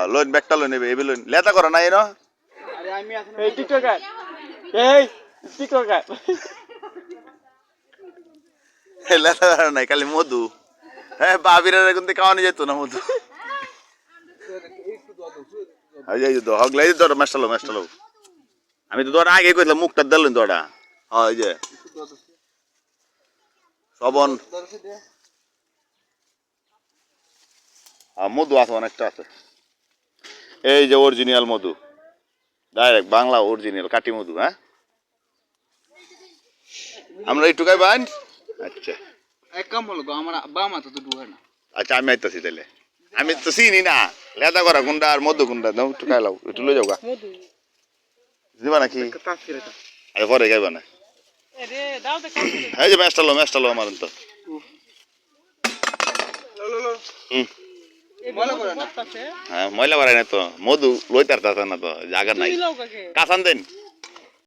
loan ব্যাগটা loan নেবে AB loan লেতা করো না এনো আরে আমি এখন এই টিকটকার লেতা করো নাই খালি মধু হ্যাঁ বাবিরা কিন্তু খাওয়ানো যেত না মধু এই যে হগলাই ধরো মেস্টালো আমি তো ধর আগে কইলাম মুখটা দিলেন তো ওটা হ্যাঁ এই যে সবন মধু আছে অনেকটা আছে এই যে অরিজিনাল মধু ডাইরেক্ট বাংলা অরিজিনাল কাটি মধু হ্যাঁ আমরা একটু খাই বান আচ্ছা এক কাম হলো গো আমার বাম হাতে তো ঢুকে না আচ্ছা আমি আইতাছি তাহলে আমি তো চিনি না লেদা করা কোনটা আর মধু কোনটা দাও একটু খাই লাও একটু লই যাও গা দিবা নাকি আরে পরে খাইবা না এই যে মেস্টালো আমার তো হ্যাঁ ময়লা বাড়াই না তো মধু লইতে পারতাছে না তো জায়গা নাই কাঁচান দেন